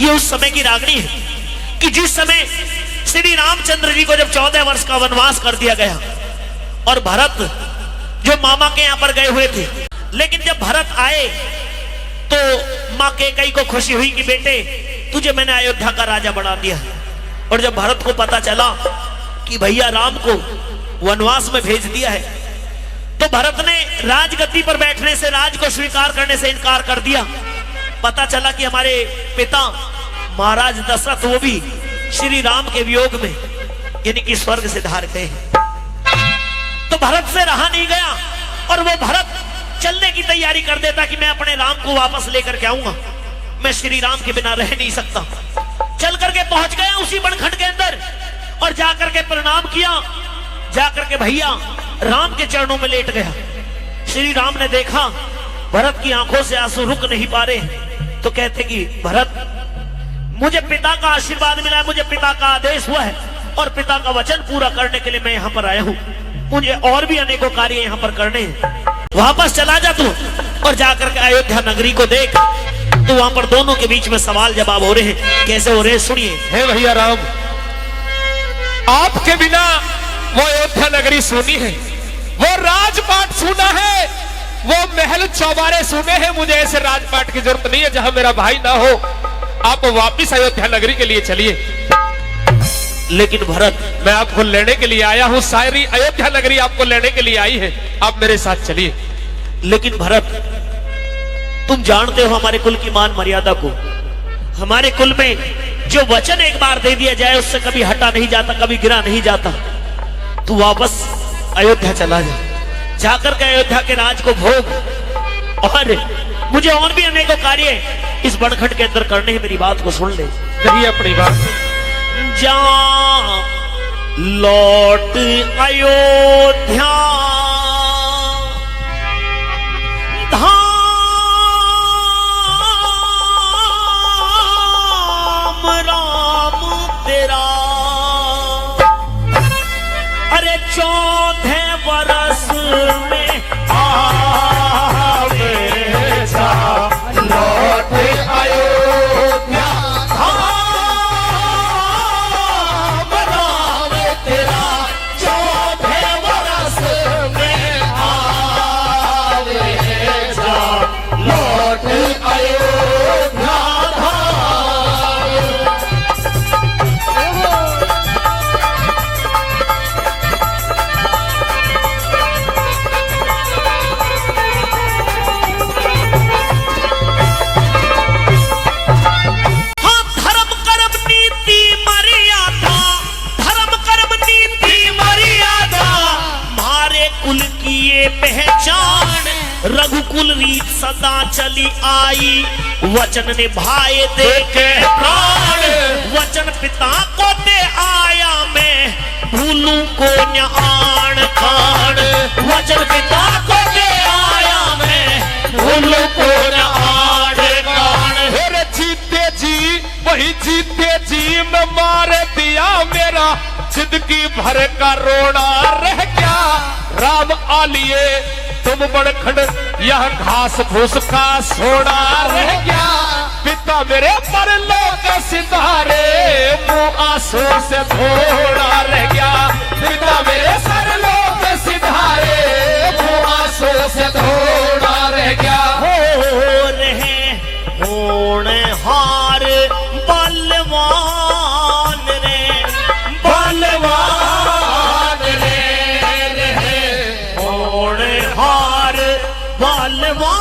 ये उस समय की रागनी है कि जिस समय श्री रामचंद्र जी को जब 14 वर्ष का वनवास कर दिया गया और भरत जो मामा के यहां पर गए हुए थे, लेकिन जब भरत आए तो मां कैकेयी को खुशी हुई कि बेटे तुझे मैंने अयोध्या का राजा बना दिया। और जब भरत को पता चला कि भैया राम को वनवास में भेज दिया है, तो भरत ने राजगद्दी पर बैठने से, राज को स्वीकार करने से इनकार कर दिया। पता चला कि हमारे पिता महाराज दशरथ वो भी श्री राम के वियोग में यानी कि स्वर्ग से धार गए। तो भरत से रहा नहीं गया और वो भरत चलने की तैयारी कर देता कि मैं अपने राम को वापस लेकर के आऊंगा, मैं श्री राम के बिना रह नहीं सकता। चल करके पहुंच गया उसी बनखंड के अंदर और जाकर के प्रणाम किया, जाकर के भैया राम के चरणों में लेट गया। श्री राम ने देखा भरत की आंखों से आंसू रुक नहीं पा रहे, तो कहते कि भरत मुझे पिता का आशीर्वाद मिला है, मुझे पिता का आदेश हुआ है और पिता का वचन पूरा करने के लिए मैं यहाँ पर आया हूँ। मुझे और भी अनेकों कार्य यहाँ पर करने हैं। वापस चला जा तू और जाकर के अयोध्या नगरी को देख। तो वहां पर दोनों के बीच में सवाल जवाब हो रहे हैं। कैसे हो रहे हैं सुनिए। हे भैया राम, आपके बिना वो अयोध्या नगरी सुनी है, वो राजपाट सुना है, वो महल चौबारे सुने हैं। मुझे ऐसे राजपाट की जरूरत नहीं है जहां मेरा भाई ना हो। आप वापिस अयोध्या नगरी के लिए चलिए। लेकिन भरत मैं आपको लेने के लिए आया हूं, सारी अयोध्या नगरी आपको लेने के लिए आई है, आप मेरे साथ चलिए। लेकिन भरत तुम जानते हो हमारे कुल की मान मर्यादा को। हमारे कुल में जो वचन एक बार दे दिया जाए उससे कभी हटा नहीं जाता, कभी गिरा नहीं जाता। तू वापस अयोध्या चला जा, जाकर के अयोध्या के राज को भोग और मुझे और भी अनेकों कार्य इस बनखंड के अंदर करने हैं। मेरी बात को सुन ले। कहिए अपनी बात। जा लौट अयोध्या राम तेरा, अरे 14 वर्ष में आवे जा लौट अयोध्या राम तेरा, 14 वर्ष में आवे जा लौट अयोध्या। पहचान रघुकुल रीत सदा चली आई, वचन निभाए दे के प्राण, वचन पिता को दे आया मैं भूलू को न्याण खान, वचन पिता को दे आया मैं भूलू को न्याण खान। फिर जीते जी वही जीते जी में मार दिया मेरा, जिंदगी भर का रोना रह गया। राम आलिए तुम बनखंड यह घास फूस का सोना रह गया। पिता मेरे परलोक सिधारे मुंह आंसू से धोना रह गया। पिता मेरे परलोक सिधारे मुंह आंसू से धोना रह गया। हो रहे होनहार बलवान रे, बलवान रे, होनहार बलवान,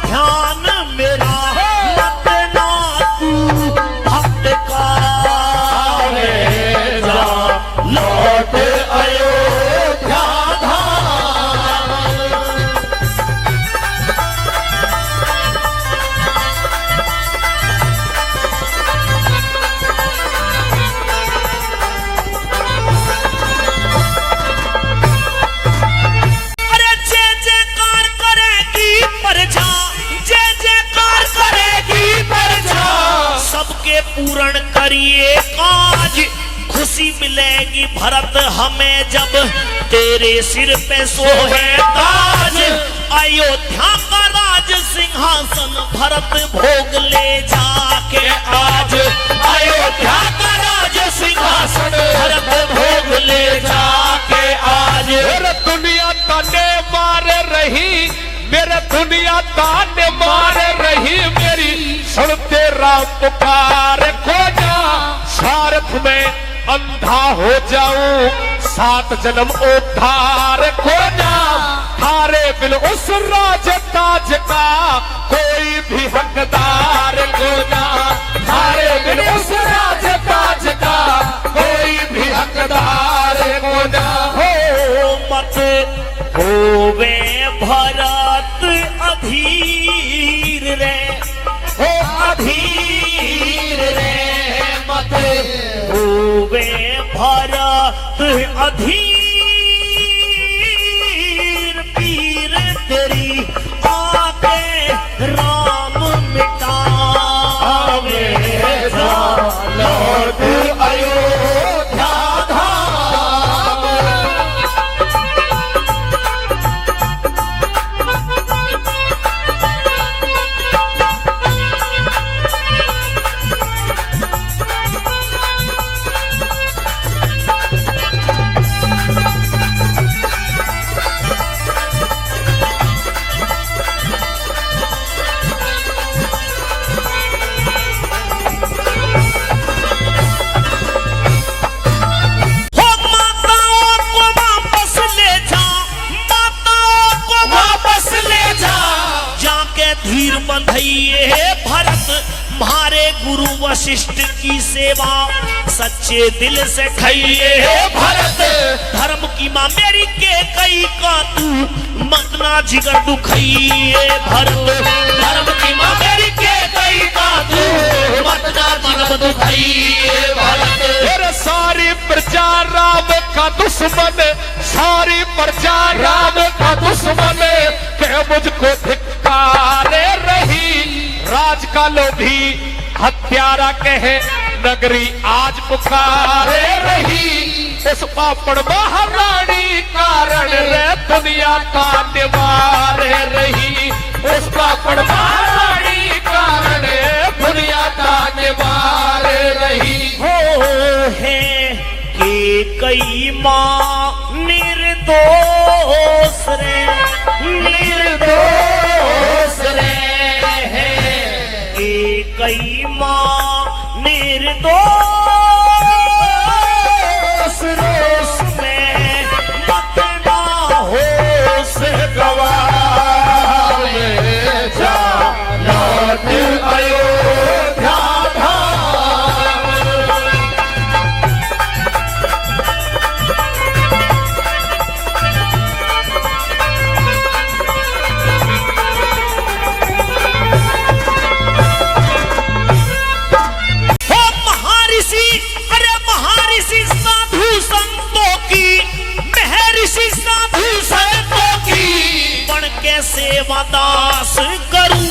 ध्यान मेरा मत ना तू भटका जा लौट अयोध्या धाम। अरे जय जयकार करेगी प्रजा, जय जयकार करेगी प्रजा, सबके पूर्ण करिए काज, खुशी मिलेगी भरत हमें जब तेरे सिर पे सोहे ताज। अयोध्या का राज सिंहासन भरत भोग ले जाके आज अयोध्या का राज सिंहासन भरत भोग ले जाके आज। मेरे दुनिया ताने मार रही, मेरे दुनिया ताने मार रही, मेरी सुनते राम पुकार खो जा। स्वार्थ में अंधा हो जाऊं, 7 जन्म उद्धार खो जा। थारे बिल उस राज ताज का कोई भी हकदार खो जा। थारे बिल उस राज ताज का कोई भी हकदार खो जा। हो मत होवे भरत अधीर रे, हो अधीर रे, मत होवे भरत अधीर, पीर तेरी आके राम मिटावे जा। लौट अयोध्या धाम। धीर बंधइए भरत मारे गुरु वशिष्ठ की सेवा, सच्चे दिल से खाइए भरत धर्म की माँ मेरी के कई का तू मतना जिगर दुखाइए भरत। धर्म की माँ मेरी के कई का तू मतना जिगर दुखाइए भरत। मेरे सारी प्रजा राम का दुश्मन, सारी प्रजा राम का दुश्मन के मुझको धिक्कारे रही। राज का लोभी हत्यारा कहे नगरी आज पुकारे रही। उस पापड़ महारानी कारण रे दुनिया का निवारे रही। उस पापड़ महारानी कारण दुनिया का निवारे रही। हो है कि कई माँ निर्दोष रे, निर्दोष रे है कि कई माँ निर्दोष रोष में मत ना होश गवावे जा। लौट अयोध्या सेवादास करूं।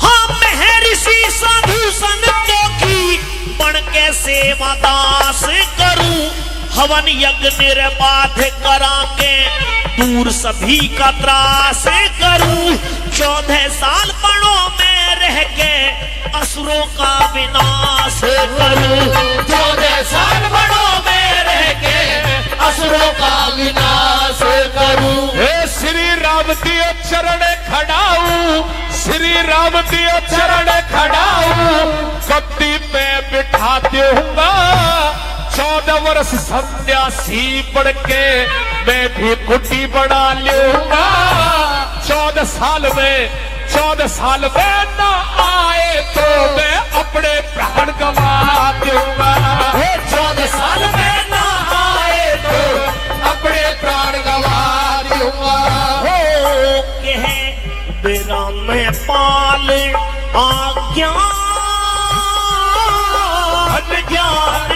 हाँ महर्षि साधु संतों की बन के सेवादास करूं। हवन यज्ञ निर्बाध करा के दूर सभी का त्रास करूं। 14 साल पणों में रह के असुरों का विनाश करूं। 14 साल पणों में रह के असुरों का विनाश करूं। हे श्री राम दियो चरण खड़ाऊं, श्री राम दियो चरण खड़ाऊं। गद्दी पे बिठा दूंगा 14 वर्ष सन्यासी पढ़ के मैं भी कुटी बना लूंगा। 14 साल में न आए तो मैं अपने प्राण गवा दूंगा। 14 साल में न आए तो अपने प्राण गवा दूंगा। हो कहे विराम पाल आज्ञा ज्ञान